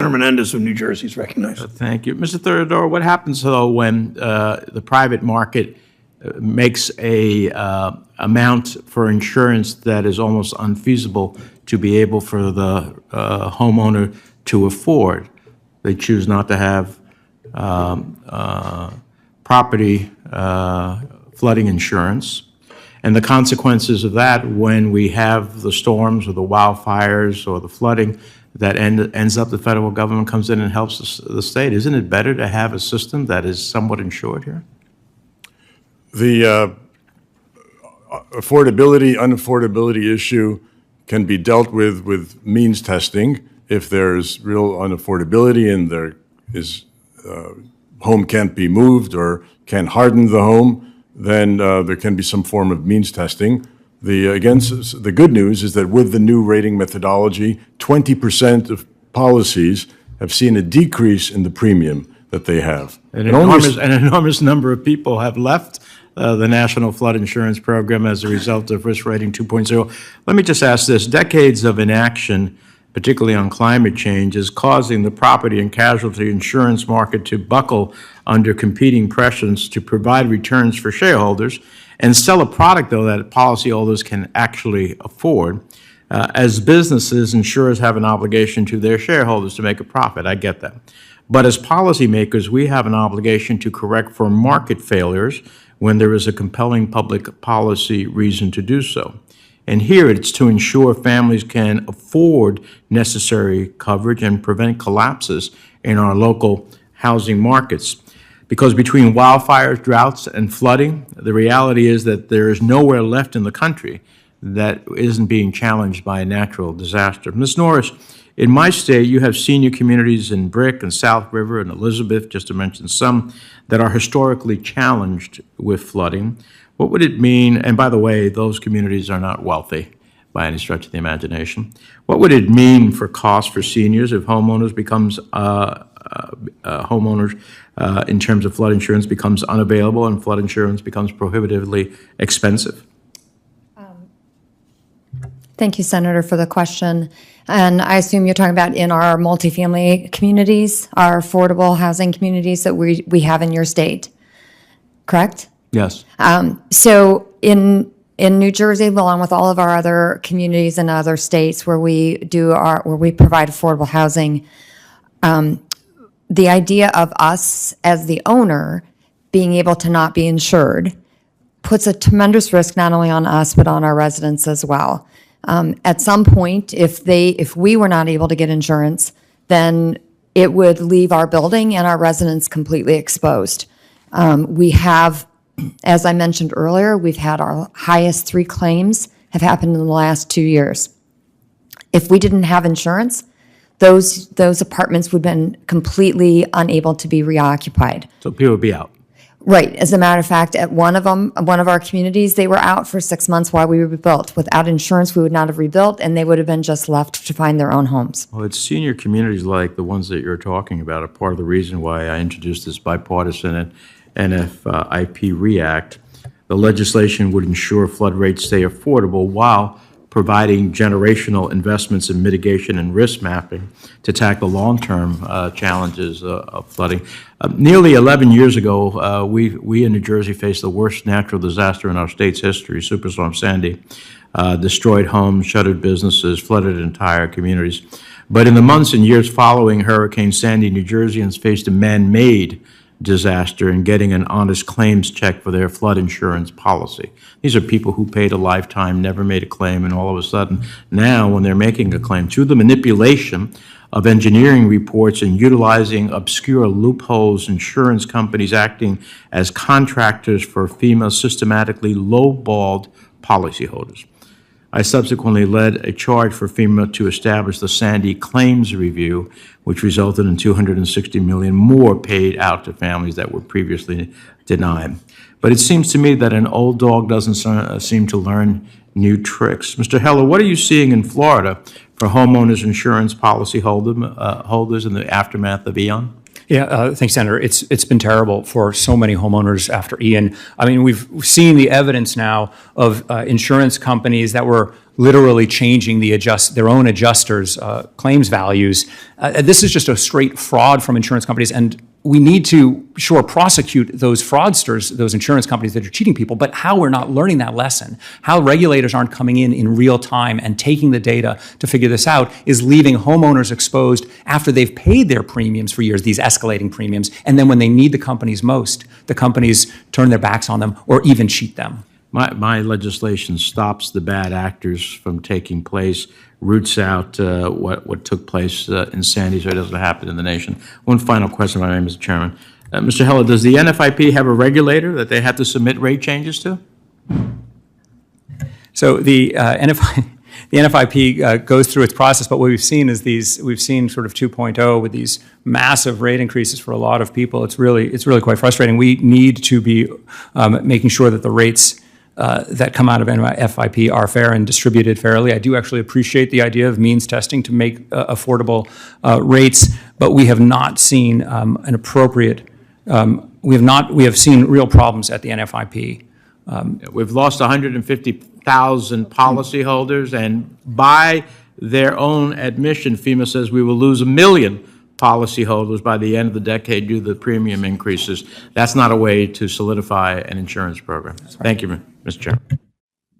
Senator Menendez of New Jersey is recognized. Thank you. Mr. Theodore, what happens, though, when the private market makes a amount for insurance that is almost unfeasible to be able for the homeowner to afford? They choose not to have property flooding insurance. And the consequences of that, when we have the storms or the wildfires or the flooding, that ends up the federal government comes in and helps the state. Isn't it better to have a system that is somewhat insured here? The unaffordability issue can be dealt with means testing. If there's real unaffordability and there is home can't be moved or can't harden the home, then there can be some form of means testing. The good news is that with the new rating methodology, 20% of policies have seen a decrease in the premium that they have. An enormous number of people have left the National Flood Insurance Program as a result of risk rating 2.0. Let me just ask this. Decades of inaction, particularly on climate change, is causing the property and casualty insurance market to buckle under competing pressures to provide returns for shareholders and sell a product, though, that policyholders can actually afford. As businesses, insurers have an obligation to their shareholders to make a profit. I get that. But as policymakers, we have an obligation to correct for market failures when there is a compelling public policy reason to do so. And here it's to ensure families can afford necessary coverage and prevent collapses in our local housing markets. Because between wildfires, droughts, and flooding, the reality is that there is nowhere left in the country that isn't being challenged by a natural disaster. Ms. Norris, in my state, you have senior communities in Brick and South River and Elizabeth, just to mention some, that are historically challenged with flooding. What would it mean, and by the way, those communities are not wealthy by any stretch of the imagination. What would it mean for costs for seniors if homeowners becomes in terms of flood insurance becomes unavailable and flood insurance becomes prohibitively expensive? Thank you, Senator, for the question. And I assume you're talking about in our multifamily communities, our affordable housing communities that we have in your state, correct? Yes. So in New Jersey, along with all of our other communities in other states where we provide affordable housing, the idea of us as the owner being able to not be insured puts a tremendous risk not only on us but on our residents as well. At some point, if we were not able to get insurance, then it would leave our building and our residents completely exposed. We have, as I mentioned earlier, we've had our highest 3 claims have happened in the last 2 years. If we didn't have insurance, those apartments would have been completely unable to be reoccupied. So people would be out. Right. As a matter of fact, at one of our communities, they were out for 6 months while we rebuilt. Without insurance, we would not have rebuilt, and they would have been just left to find their own homes. Well, it's senior communities like the ones that you're talking about are part of the reason why I introduced this bipartisan NFIP REACT. The legislation would ensure flood rates stay affordable while providing generational investments in mitigation and risk mapping to tackle long-term challenges of flooding. Nearly 11 years ago, we in New Jersey faced the worst natural disaster in our state's history, Superstorm Sandy. Destroyed homes, shuttered businesses, flooded entire communities. But in the months and years following Hurricane Sandy, New Jerseyans faced a man-made disaster in getting an honest claims check for their flood insurance policy. These are people who paid a lifetime, never made a claim, and all of a sudden, now when they're making a claim, through the manipulation of engineering reports and utilizing obscure loopholes, insurance companies acting as contractors for FEMA systematically lowballed policyholders. I subsequently led a charge for FEMA to establish the Sandy Claims Review, which resulted in $260 million more paid out to families that were previously denied. But it seems to me that an old dog doesn't seem to learn new tricks. Mr. Heller, what are you seeing in Florida for homeowners insurance policy holders in the aftermath of Ian? Yeah, thanks, Senator. It's been terrible for so many homeowners after Ian. I mean, we've seen the evidence now of insurance companies that were literally changing their own adjusters' claims values. This is just a straight fraud from insurance companies, and we need to, sure, prosecute those fraudsters, those insurance companies that are cheating people, but how we're not learning that lesson, how regulators aren't coming in real time and taking the data to figure this out, is leaving homeowners exposed after they've paid their premiums for years, these escalating premiums, and then when they need the companies most, the companies turn their backs on them or even cheat them. My legislation stops the bad actors from taking place, roots out what took place in Sandy so it doesn't happen in the nation. One final question, my name, Mr. Chairman. Mr. Heller, does the NFIP have a regulator that they have to submit rate changes to? So the NFIP goes through its process, but what we've seen is we've seen sort of 2.0 with these massive rate increases for a lot of people. It's really quite frustrating. We need to be making sure that the rates that come out of NFIP are fair and distributed fairly. I do actually appreciate the idea of means testing to make affordable rates, but we have not seen an appropriate. We have seen real problems at the NFIP. We've lost 150,000 policyholders, and by their own admission, FEMA says we will lose 1 million policyholders by the end of the decade due to the premium increases. That's not a way to solidify an insurance program. Thank you, Mr. Chairman.